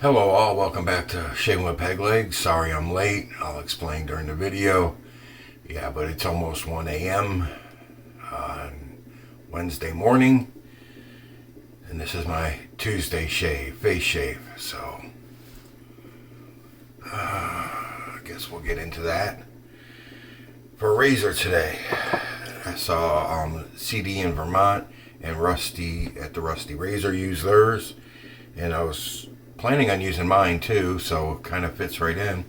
Hello all, welcome back to Shaving with Peg Legs. Sorry I'm late, I'll explain during the video. Yeah, but it's almost 1 a.m. on Wednesday morning. And this is my Tuesday shave, face shave. So, I guess we'll get into that. For razor today, I saw CD in Vermont and Rusty at the RustyRazor use theirs. And I was planning on using mine too, so it kind of fits right in.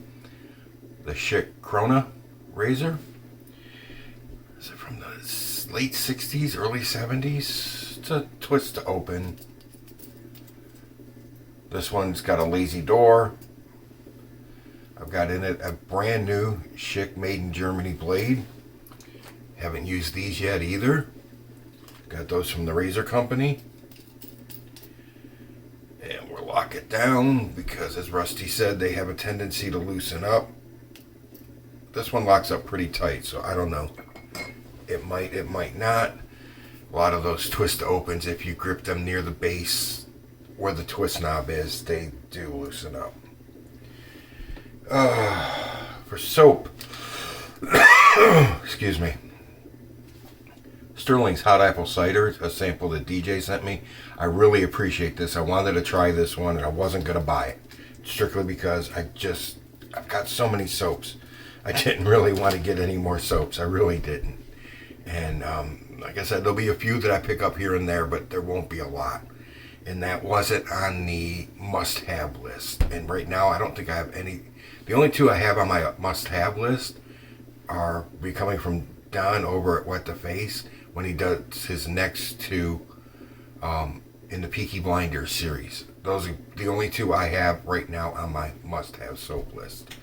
The Schick Krona razor. Is it from the late 60s, early 70s? It's a twist to open. This one's got a lazy door. I've got in it a brand new Schick made in Germany blade. Haven't used these yet either. Got those from the razor company. And we'll lock it down because, as Rusty said, they have a tendency to loosen up. This one locks up pretty tight, so I don't know. It might not. A lot of those twist opens, if you grip them near the base where the twist knob is, they do loosen up. For soap, excuse me, Stirling's Hot Apple Cider, a sample that DJ sent me. I really appreciate this. I wanted to try this one and I wasn't going to buy it. Strictly because I've got so many soaps. I didn't really want to get any more soaps. I really didn't. And like I said, there'll be a few that I pick up here and there, but there won't be a lot. And that wasn't on the must-have list. And right now I don't think I have any. The only two I have on my must-have list are coming from Don over at Wet the Face, when he does his next two in the Peaky Blinders series. Those are the only two I have right now on my must-have soap list.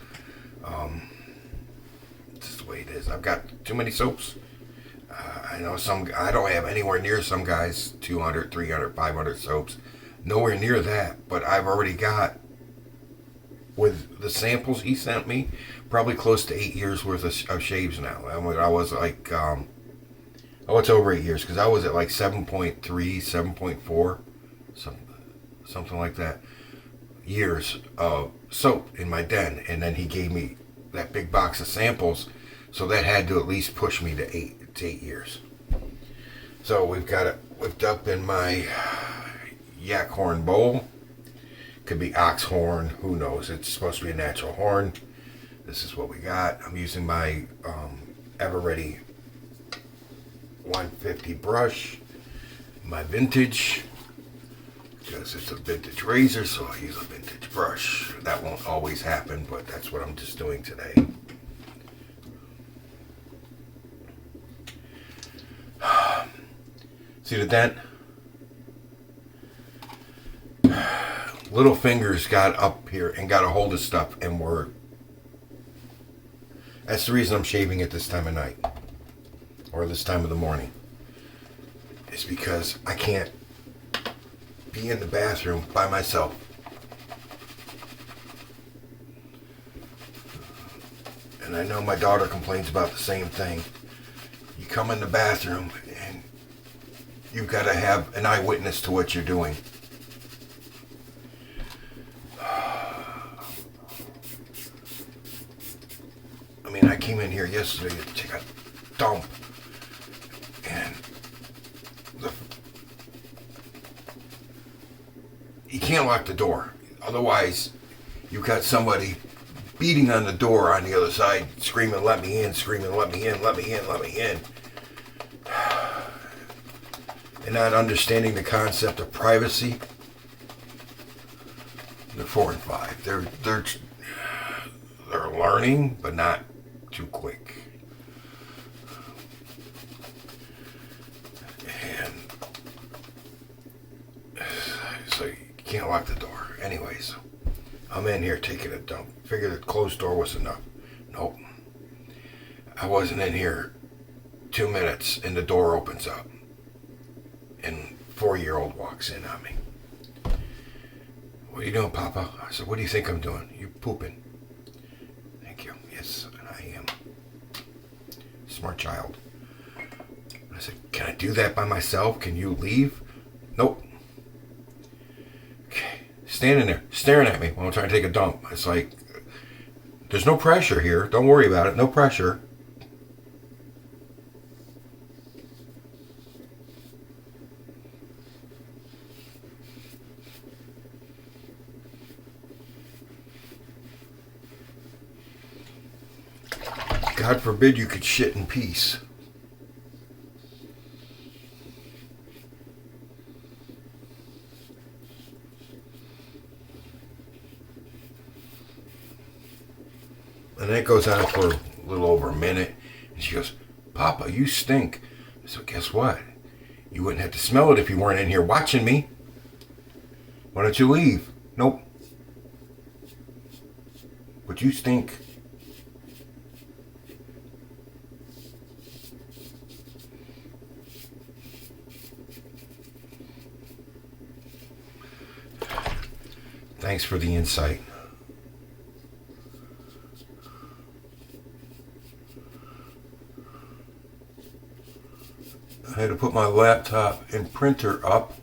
It's just the way it is. I've got too many soaps. I know I don't have anywhere near some guys 200, 300, 500 soaps. Nowhere near that, but I've already got, with the samples he sent me, probably close to 8 years worth of shaves now. I mean, I was like, it's over 8 years, because I was at like 7.3, 7.4, something like that, years of soap in my den. And then he gave me that big box of samples, so that had to at least push me to 8 years. So we've got it whipped up in my yak horn bowl. Could be ox horn, who knows. It's supposed to be a natural horn. This is what we got. I'm using my Ever Ready 150 brush, my vintage, because it's a vintage razor, so I use a vintage brush. That won't always happen, but that's what I'm just doing today. See the dent? Little fingers got up here and got a hold of stuff, and that's the reason I'm shaving at this time of night, or this time of the morning. It's because I can't be in the bathroom by myself. And I know my daughter complains about the same thing. You come in the bathroom and you've got to have an eyewitness to what you're doing. I mean, I came in here yesterday to take a dump, and you can't lock the door. Otherwise, you've got somebody beating on the door on the other side, screaming, "Let me in," screaming, "Let me in, let me in, let me in." And not understanding the concept of privacy. They're 4 and 5. They're learning, but not too quick. And so you can't lock the door. Anyways, I'm in here taking a dump. Figured the closed door was enough. Nope. I wasn't in here 2 minutes and the door opens up. And 4-year-old walks in on me. "What are you doing, Papa?" I said, "What do you think I'm doing?" "You pooping." "Thank you." "Yes, I am." Smart child. I said, "Can I do that by myself? Can you leave?" "Nope." "Okay, standing there staring at me while I'm trying to take a dump. It's like, there's no pressure here. Don't worry about it. No pressure. God forbid you could shit in peace. And that goes on for a little over a minute. And she goes, Papa, you stink. So guess what? You wouldn't have to smell it if you weren't in here watching me. Why don't you leave? Nope. But you stink. Thanks for the insight. I had to put my laptop and printer up.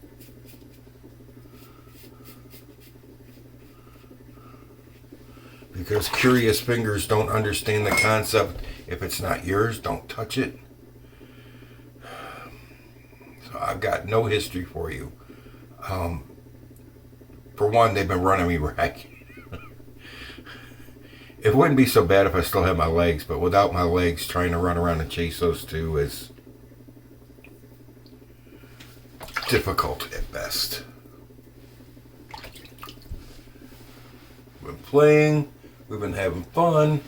Because curious fingers don't understand the concept. If it's not yours, don't touch it. So I've got no history for you. For one, they've been running me ragged. It wouldn't be so bad if I still had my legs, but without my legs, trying to run around and chase those two is difficult at best. We've been playing, we've been having fun,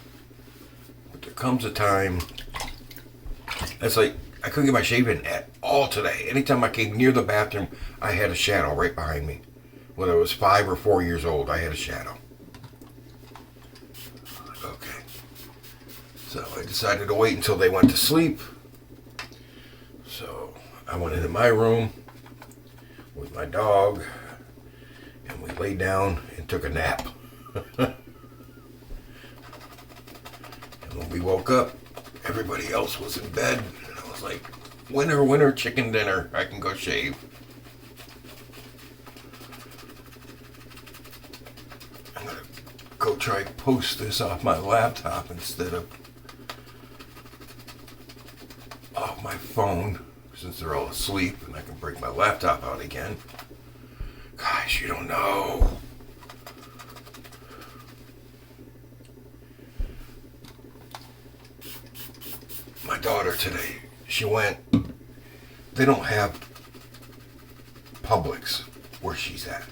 but there comes a time, it's like I couldn't get my shaving at all today. Anytime I came near the bathroom, I had a shadow right behind me. Whether I was 5 or 4 years old, I had a shadow. Okay. So I decided to wait until they went to sleep. So I went into my room with my dog, and we laid down and took a nap. And when we woke up, everybody else was in bed, and I was like, winner, winner, chicken dinner. I can go shave. I'm gonna go try to post this off my laptop instead of off my phone, since they're all asleep, and I can break my laptop out again. Gosh, you don't know. My daughter today, she went, they don't have Publix where she's at.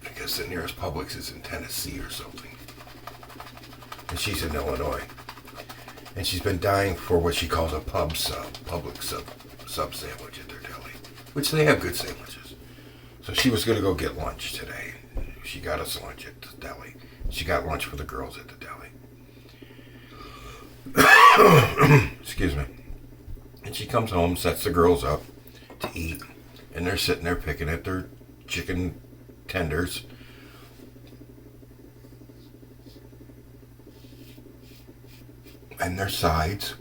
I guess the nearest Publix is in Tennessee or something. And she's in Illinois. And she's been dying for what she calls a Publix sub sandwich at their deli, which they have good sandwiches. So she was going to go get lunch today. She got us lunch at the deli. She got lunch for the girls at the deli. Excuse me. And she comes home, sets the girls up to eat, and they're sitting there picking at their chicken tenders. And their sides.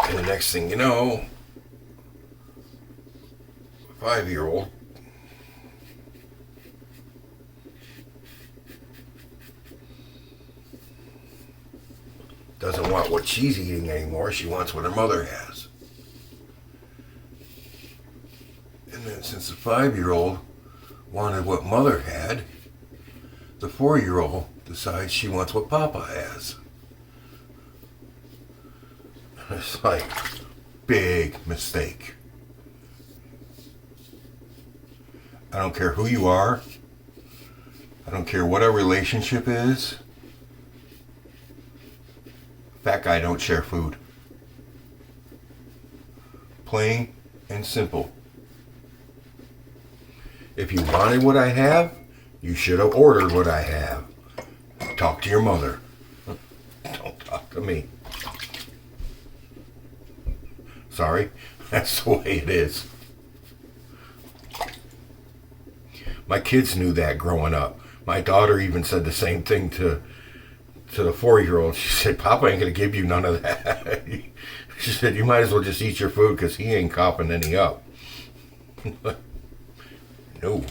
And the next thing you know, a 5-year-old doesn't want what she's eating anymore. She wants what her mother has. And then since the 5-year-old wanted what mother had, the 4-year-old decides she wants what Papa has. It's like, big mistake. I don't care who you are. I don't care what our relationship is. Fat guy don't share food. Plain and simple. If you wanted what I have, you should have ordered what I have. Talk to your mother. Don't talk to me. Sorry, that's the way it is. My kids knew that growing up. My daughter even said the same thing to the 4-year-old. She said, Papa ain't going to give you none of that. She said, you might as well just eat your food because he ain't coughing any up. No.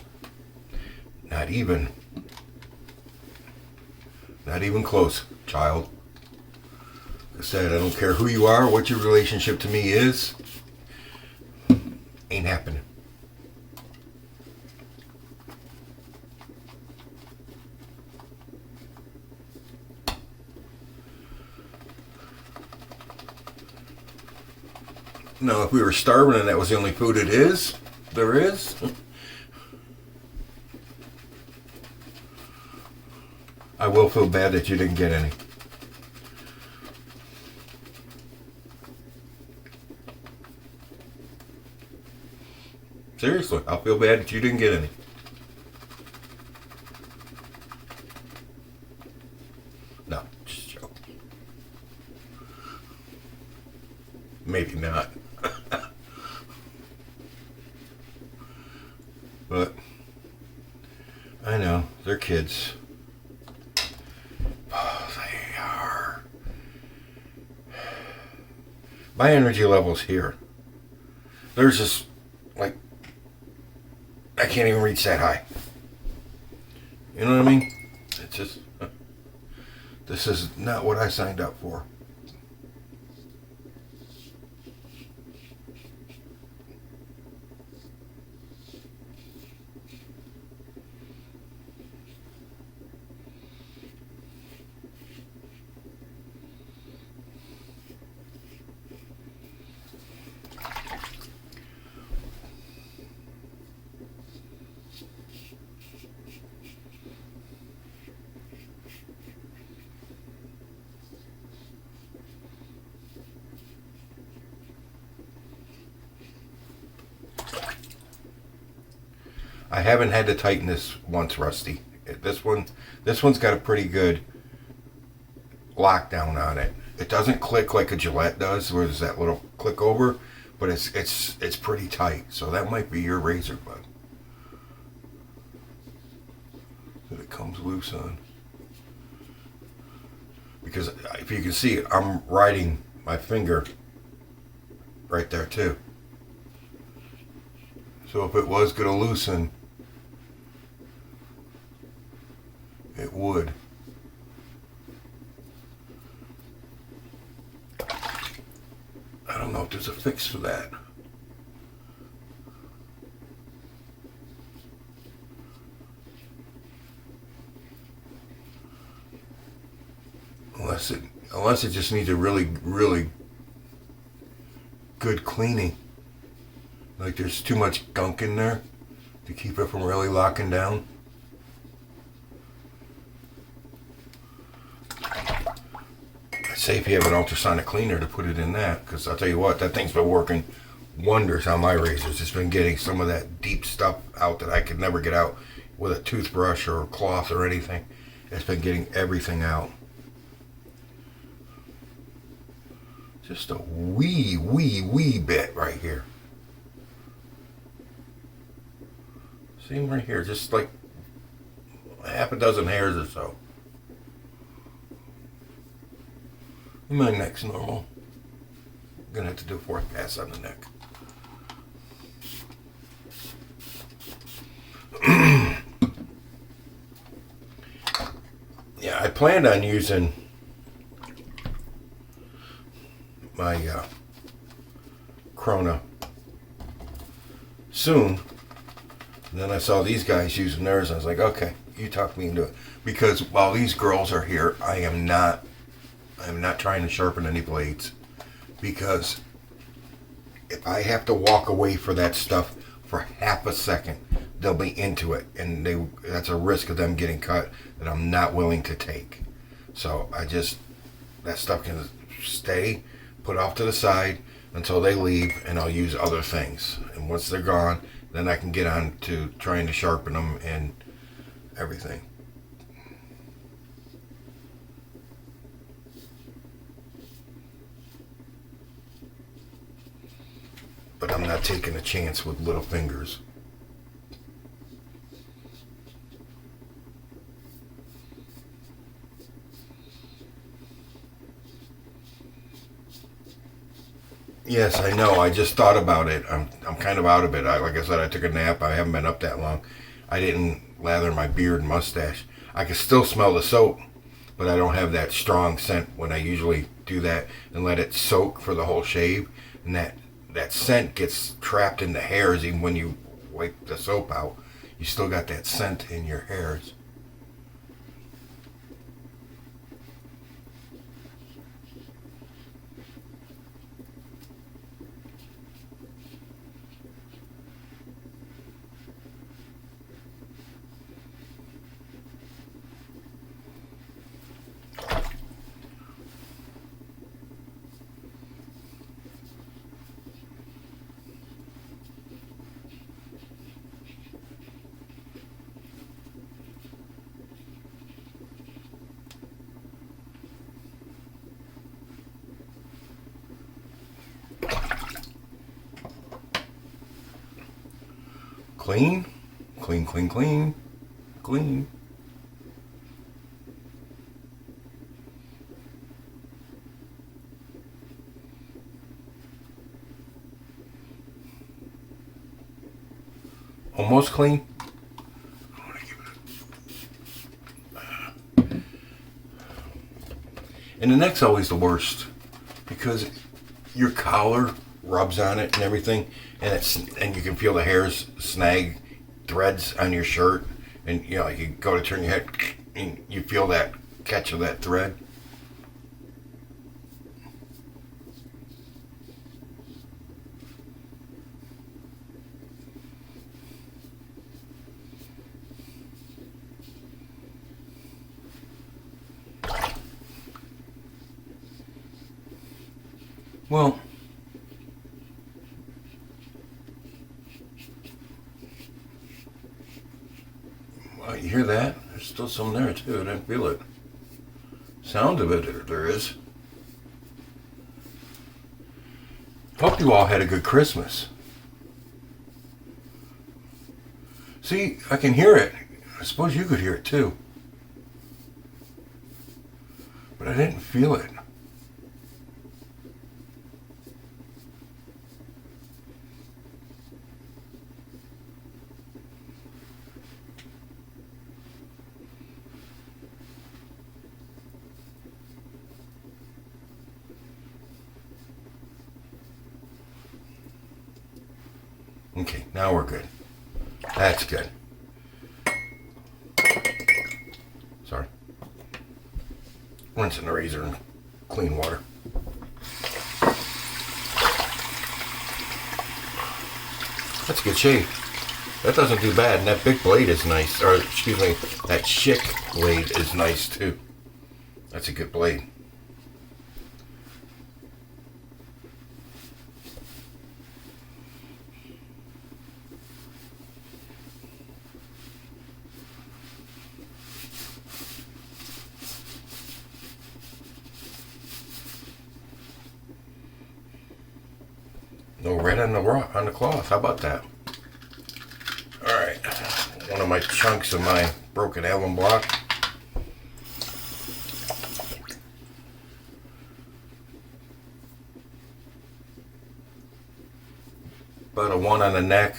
Not even. Not even close, child. Like I said, I don't care who you are, what your relationship to me is. Ain't happening. Now, if we were starving and that was the only food there is. I will feel bad that you didn't get any. Seriously, I'll feel bad that you didn't get any. No, just joking. Maybe not. But I know, they're kids. Oh, they are. My energy level's here. There's just, like, I can't even reach that high. You know what I mean? It's just, this is not what I signed up for. I haven't had to tighten this once, Rusty. This one's got a pretty good lockdown on it. It doesn't click like a Gillette does, where there's that little click over, but it's pretty tight. So that might be your razor, bud. That it comes loose on. Because if you can see it, I'm riding my finger right there too. So if it was going to loosen, it would. I don't know if there's a fix for that. Unless it just needs a really, really good cleaning. Like there's too much gunk in there to keep it from really locking down. I'd say if you have an ultrasonic cleaner to put it in that, because I'll tell you what, that thing's been working wonders on my razors. It's been getting some of that deep stuff out that I could never get out with a toothbrush or a cloth or anything. It's been getting everything out. Just a wee bit right here. See right here, just like half a dozen hairs or so. My neck's normal. I'm gonna have to do a fourth pass on the neck. Yeah, I planned on using my Krona soon. And then I saw these guys using theirs. I was like, okay, you talk me into it. Because while these girls are here, I am not trying to sharpen any blades. Because if I have to walk away for that stuff for half a second, they'll be into it. And that's a risk of them getting cut that I'm not willing to take. So that stuff can stay, put off to the side until they leave, and I'll use other things. And once they're gone, then I can get on to trying to sharpen them and everything. But I'm not taking a chance with little fingers. Yes, I know. I just thought about it. I'm kind of out of it. Like I said, I took a nap. I haven't been up that long. I didn't lather my beard and mustache. I can still smell the soap, but I don't have that strong scent when I usually do that and let it soak for the whole shave. And that scent gets trapped in the hairs even when you wipe the soap out. You still got that scent in your hairs. Clean, clean, clean, clean, clean. Almost clean. And the neck's always the worst because your collar rubs on it and everything, and you can feel the hairs snag threads on your shirt, and you know, like you go to turn your head and you feel that catch of that thread. Well, you hear that? There's still some there too. I didn't feel it. Sound of it, there is. Hope you all had a good Christmas. See, I can hear it. I suppose you could hear it too. But I didn't feel it. Okay, now we're good. That's good. Sorry. Rinsing the razor in clean water. That's a good shave. That doesn't do bad, and that big blade is nice. Or, excuse me, that Schick blade is nice too. That's a good blade. No red on the cloth. How about that? All right, one of my chunks of my broken alum block. About a 1 on the neck,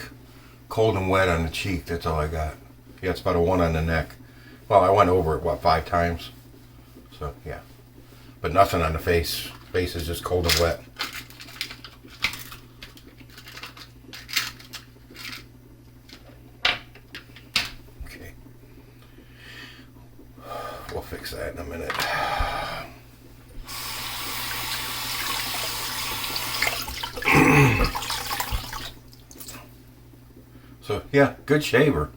cold and wet on the cheek. That's all I got. Yeah, it's about a 1 on the neck. Well, I went over it 5 times. So yeah, but nothing on the face. Face is just cold and wet. We'll fix that in a minute. So, yeah, good shaver.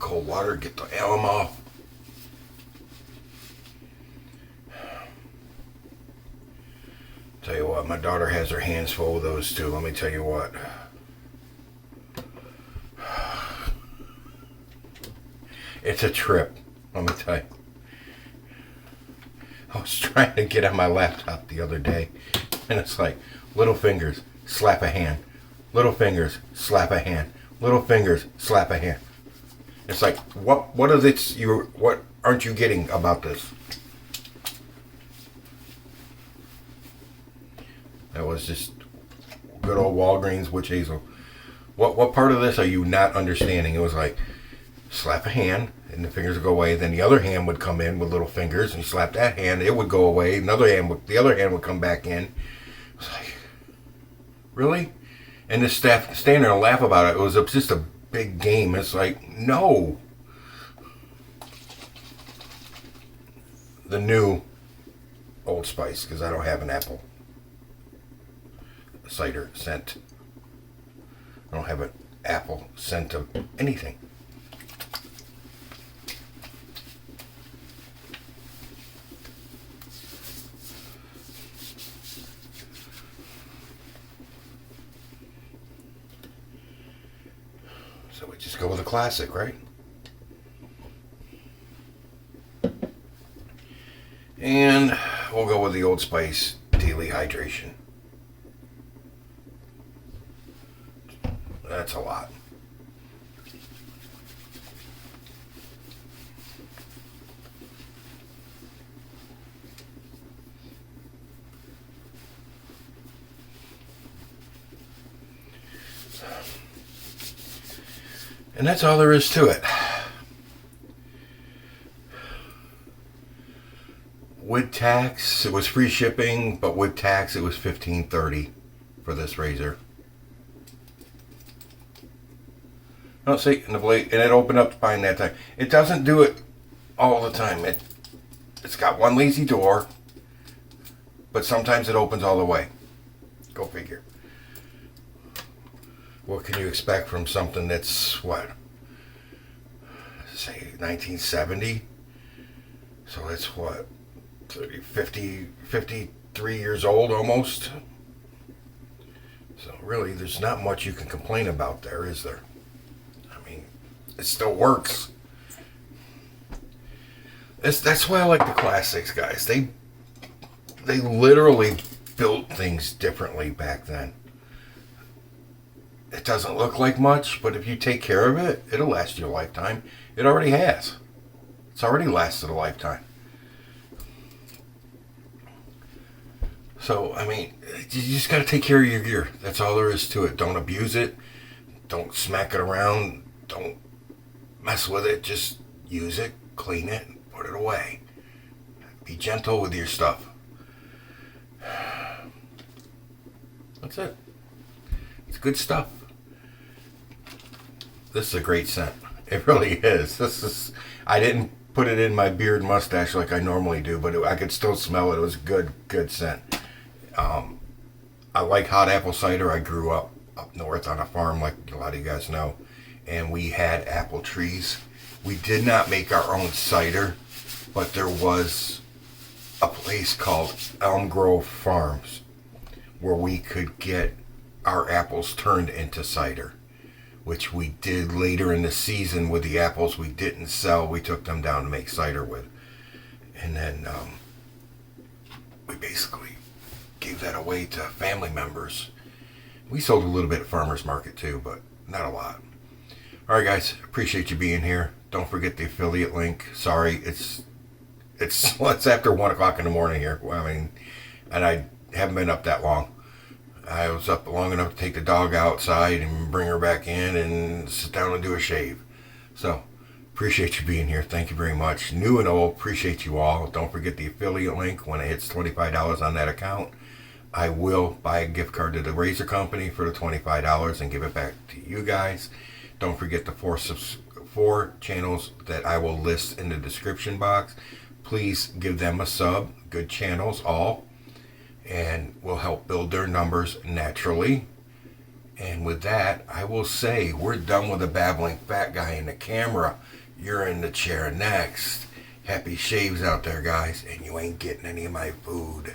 Cold water, get the alum off. Tell you what, my daughter has her hands full with those too. Let me tell you what. It's a trip, let me tell you. I was trying to get on my laptop the other day, and it's like little fingers, slap a hand. Little fingers, slap a hand. Little fingers, slap a hand. It's like, what are this? What aren't you getting about this? That was just good old Walgreens witch hazel. What part of this are you not understanding? It was like, slap a hand and the fingers would go away. Then the other hand would come in with little fingers, and you slap that hand, it would go away. The other hand would come back in. It was like, really? And the staff stand there and laugh about it. It was just a big game. It's like, no. The new Old Spice, because I don't have an apple cider scent. I don't have an apple scent of anything. So we just go with a classic, right? And we'll go with the Old Spice Daily Hydration. That's a lot. And that's all there is to it. With tax, it was free shipping, but with tax, it was $15.30 for this razor. Don't see, and the blade, and it opened up fine that time. It doesn't do it all the time. It's got one lazy door, but sometimes it opens all the way. Go figure. What can you expect from something that's, what, say 1970? So it's what, 30, 50, 53 years old almost? So really, there's not much you can complain about there, is there? I mean, it still works. That's why I like the classics, guys. They literally built things differently back then. It doesn't look like much, but if you take care of it, it'll last you a lifetime. It already has. It's already lasted a lifetime. So, I mean, you just got to take care of your gear. That's all there is to it. Don't abuse it. Don't smack it around. Don't mess with it. Just use it, clean it, and put it away. Be gentle with your stuff. That's it. It's good stuff. This is a great scent. It really is. I didn't put it in my beard and mustache like I normally do, but I could still smell it. It was good scent. I like hot apple cider. I grew up north on a farm, like a lot of you guys know, and we had apple trees. We did not make our own cider, but there was a place called Elm Grove Farms where we could get our apples turned into cider, which we did later in the season with the apples we didn't sell. We took them down to make cider with. And then we basically gave that away to family members. We sold a little bit at farmers market too, but not a lot. All right, guys, appreciate you being here. Don't forget the affiliate link. Sorry, it's after 1 o'clock in the morning here. I mean, and I haven't been up that long. I was up long enough to take the dog outside and bring her back in and sit down and do a shave. So, appreciate you being here. Thank you very much. New and old, appreciate you all. Don't forget the affiliate link. When it hits $25 on that account, I will buy a gift card to the Razor Company for the $25 and give it back to you guys. Don't forget the four channels that I will list in the description box. Please give them a sub. Good channels, all. And will help build their numbers naturally. And with that, I will say we're done with the babbling fat guy in the camera. You're in the chair next. Happy shaves out there, guys, and you ain't getting any of my food.